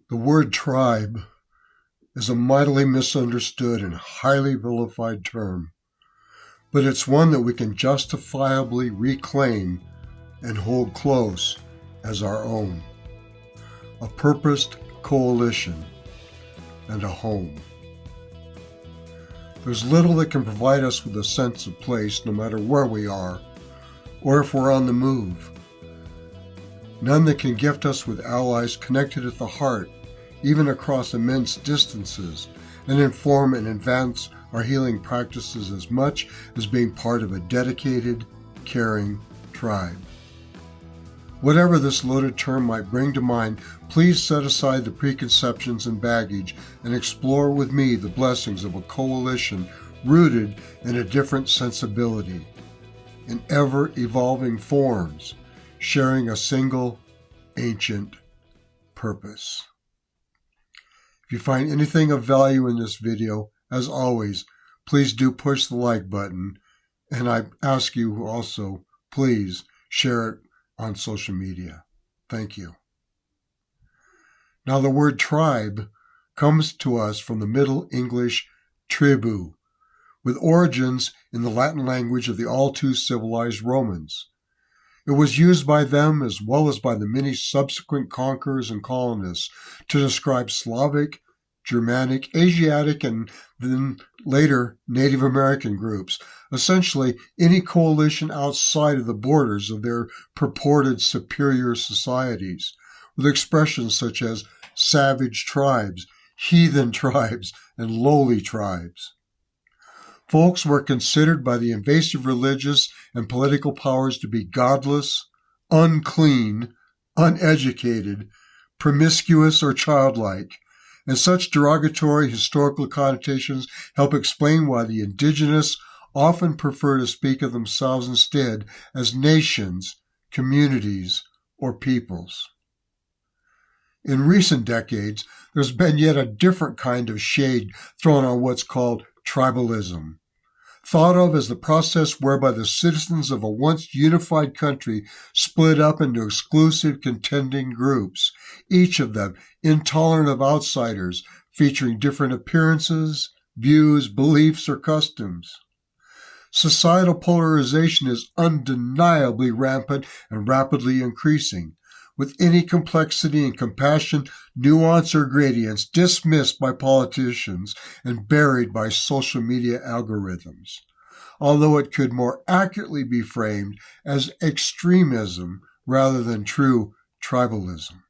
The word tribe is a mightily misunderstood and highly vilified term, but it's one that we can justifiably reclaim and hold close as our own. A purposed coalition and a home. There's little that can provide us with a sense of place no matter where we are or if we're on the move. None that can gift us with allies connected at the heart, even across immense distances, and inform and advance our healing practices as much as being part of a dedicated, caring tribe. Whatever this loaded term might bring to mind, please set aside the preconceptions and baggage and explore with me the blessings of a coalition rooted in a different sensibility, in ever-evolving forms, sharing a single, ancient purpose. If you find anything of value in this video, as always, please do push the like button, and I ask you also, please share it on social media. Thank you. Now, the word tribe comes to us from the Middle English tribu, with origins in the Latin language of the all-too-civilized Romans. It was used by them as well as by the many subsequent conquerors and colonists to describe Slavic, Germanic, Asiatic, and then later Native American groups, essentially any coalition outside of the borders of their purported superior societies, with expressions such as savage tribes, heathen tribes, and lowly tribes. Folks were considered by the invasive religious and political powers to be godless, unclean, uneducated, promiscuous, or childlike, and such derogatory historical connotations help explain why the indigenous often prefer to speak of themselves instead as nations, communities, or peoples. In recent decades, there's been yet a different kind of shade thrown on what's called tribalism, thought of as the process whereby the citizens of a once unified country split up into exclusive contending groups, each of them intolerant of outsiders, featuring different appearances, views, beliefs, or customs. Societal polarization is undeniably rampant and rapidly increasing, with any complexity and compassion, nuance, or gradients dismissed by politicians and buried by social media algorithms, although it could more accurately be framed as extremism rather than true tribalism.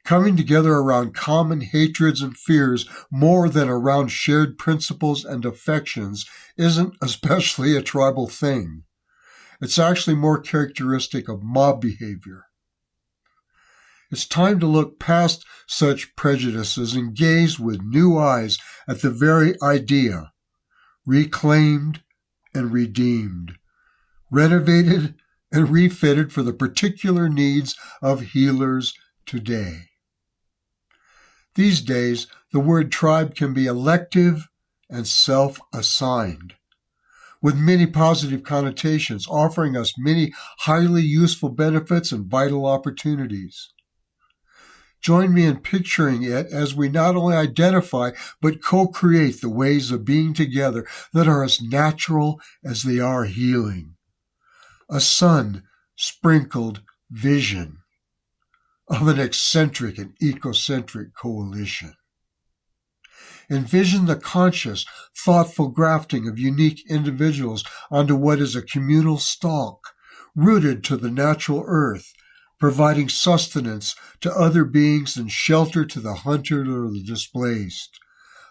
Coming together around common hatreds and fears more than around shared principles and affections isn't especially a tribal thing. It's actually more characteristic of mob behavior. It's time to look past such prejudices and gaze with new eyes at the very idea, reclaimed and redeemed, renovated and refitted for the particular needs of healers today. These days, the word tribe can be elective and self-assigned, with many positive connotations, offering us many highly useful benefits and vital opportunities. Join me in picturing it as we not only identify, but co-create the ways of being together that are as natural as they are healing. A sun-sprinkled vision of an eccentric and ecocentric coalition. Envision the conscious, thoughtful grafting of unique individuals onto what is a communal stalk, rooted to the natural earth, providing sustenance to other beings and shelter to the hunted or the displaced.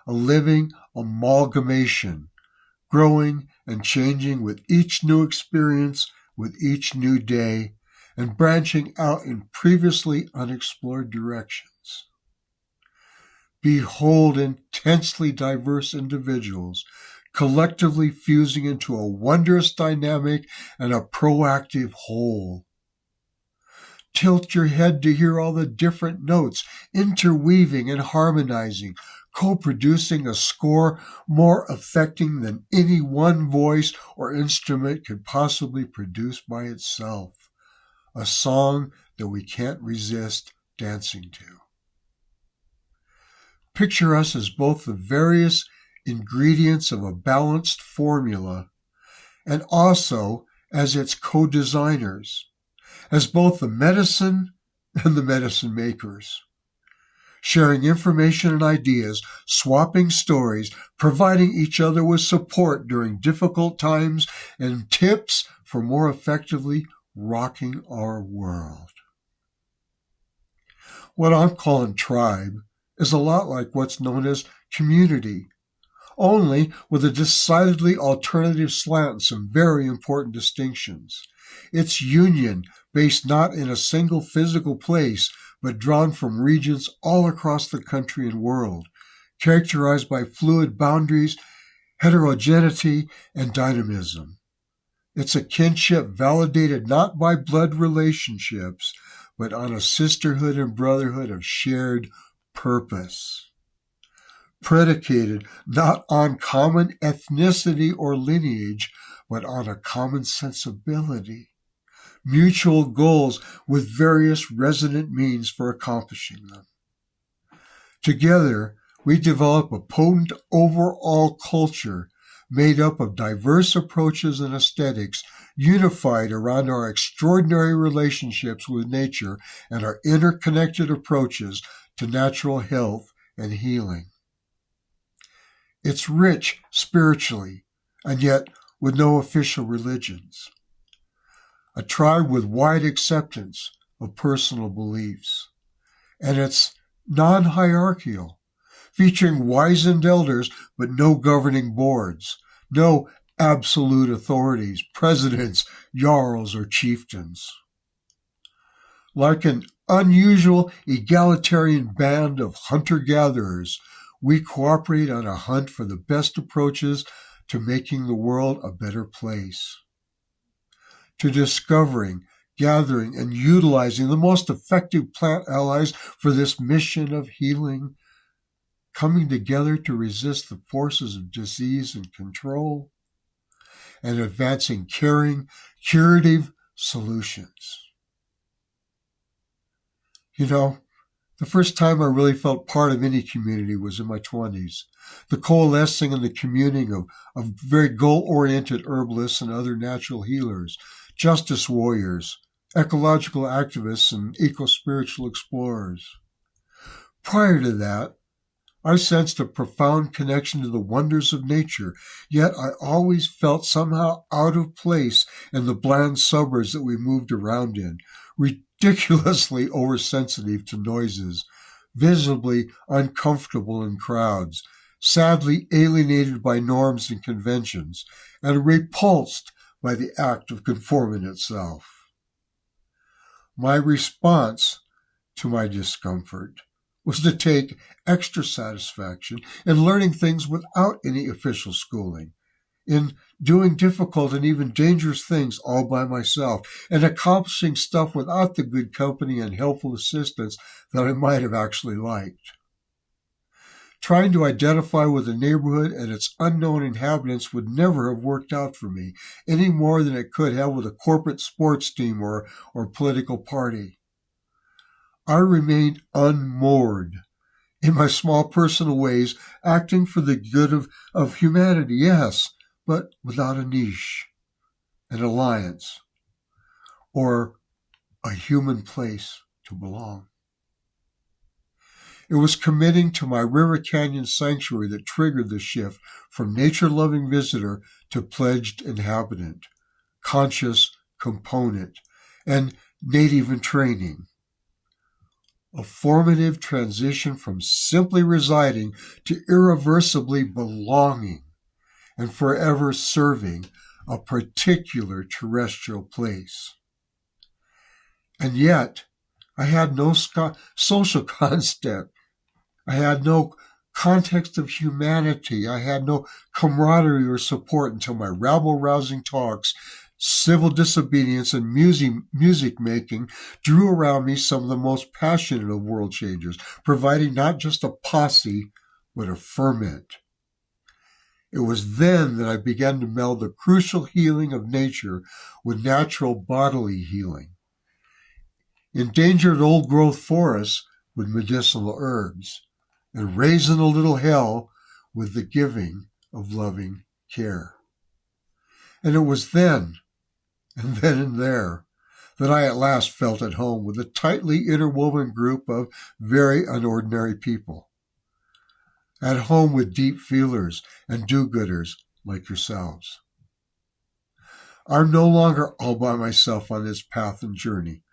A living amalgamation, growing and changing with each new experience, with each new day, and branching out in previously unexplored directions. Behold intensely diverse individuals, collectively fusing into a wondrous dynamic and a proactive whole. Tilt your head to hear all the different notes, interweaving and harmonizing, co-producing a score more affecting than any one voice or instrument could possibly produce by itself. A song that we can't resist dancing to. picture us as both the various ingredients of a balanced formula and also as its co-designers, as both the medicine and the medicine makers, sharing information and ideas, swapping stories, providing each other with support during difficult times, and tips for more effectively rocking our world. What I'm calling tribe is a lot like what's known as community, only with a decidedly alternative slant and some very important distinctions. It's union based not in a single physical place, but drawn from regions all across the country and world, characterized by fluid boundaries, heterogeneity, and dynamism. It's a kinship validated not by blood relationships, but on a sisterhood and brotherhood of shared purpose. Predicated not on common ethnicity or lineage, but on a common sensibility. Mutual goals with various resonant means for accomplishing them. Together, we develop a potent overall culture made up of diverse approaches and aesthetics, unified around our extraordinary relationships with nature and our interconnected approaches to natural health and healing. It's rich spiritually, and yet with no official religions. A tribe with wide acceptance of personal beliefs. And it's non-hierarchical, featuring wizened elders but no governing boards, no absolute authorities, presidents, jarls, or chieftains. Like an unusual egalitarian band of hunter-gatherers, we cooperate on a hunt for the best approaches to making the world a better place, to discovering, gathering, and utilizing the most effective plant allies for this mission of healing, coming together to resist the forces of disease and control, and advancing caring, curative solutions. You know, the first time I really felt part of any community was in my 20s. The coalescing and the communing of very goal-oriented herbalists and other natural healers, justice warriors, ecological activists, and eco-spiritual explorers. Prior to that, I sensed a profound connection to the wonders of nature, yet I always felt somehow out of place in the bland suburbs that we moved around in, ridiculously oversensitive to noises, visibly uncomfortable in crowds, sadly alienated by norms and conventions, and repulsed by the act of conforming itself. My response to my discomfort was to take extra satisfaction in learning things without any official schooling, in doing difficult and even dangerous things all by myself, and accomplishing stuff without the good company and helpful assistance that I might have actually liked. Trying to identify with a neighborhood and its unknown inhabitants would never have worked out for me, any more than it could have with a corporate sports team or political party. I remained unmoored in my small personal ways, acting for the good of humanity, yes, but without a niche, an alliance, or a human place to belong. It was committing to my River Canyon sanctuary that triggered the shift from nature-loving visitor to pledged inhabitant, conscious component, and native in training. A formative transition from simply residing to irreversibly belonging and forever serving a particular terrestrial place. And yet, I had no social context. I had no context of humanity. I had no camaraderie or support until my rabble-rousing talks, civil disobedience, and music making drew around me some of the most passionate of world changers, providing not just a posse, but a ferment. It was then that I began to meld the crucial healing of nature with natural bodily healing. Endangered old-growth forests with medicinal herbs, and raising a little hell with the giving of loving care. And it was then, and then and there, that I at last felt at home with a tightly interwoven group of very unordinary people. At home with deep feelers and do-gooders like yourselves. I'm no longer all by myself on this path and journey.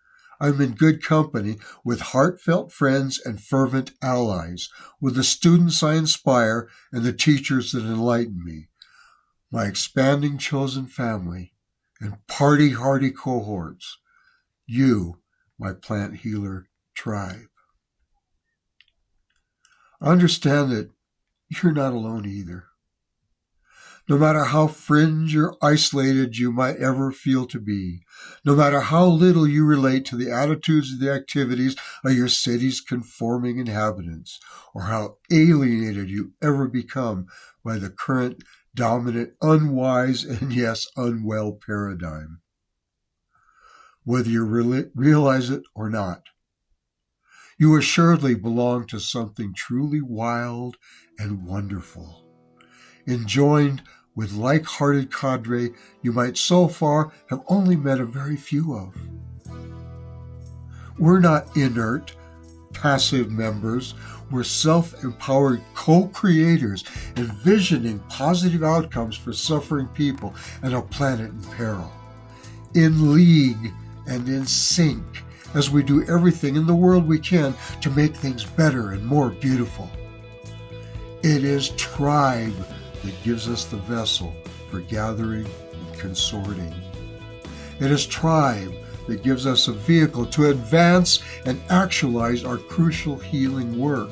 I'm in good company with heartfelt friends and fervent allies, with the students I inspire and the teachers that enlighten me, my expanding chosen family, and party-hardy cohorts, you, my plant healer tribe. Understand that you're not alone either. No matter how fringe or isolated you might ever feel to be, no matter how little you relate to the attitudes and the activities of your city's conforming inhabitants, or how alienated you ever become by the current dominant, unwise, and yes, unwell paradigm. Whether you realize it or not, you assuredly belong to something truly wild and wonderful. Enjoined with like-hearted cadre you might so far have only met a very few of. We're not inert, passive members. We're self-empowered co-creators envisioning positive outcomes for suffering people and a planet in peril. In league and in sync as we do everything in the world we can to make things better and more beautiful. It is tribe that gives us the vessel for gathering and consorting. It is tribe that gives us a vehicle to advance and actualize our crucial healing work.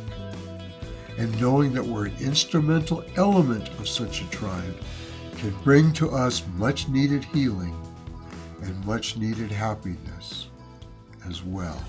And knowing that we're an instrumental element of such a tribe can bring to us much needed healing and much needed happiness as well.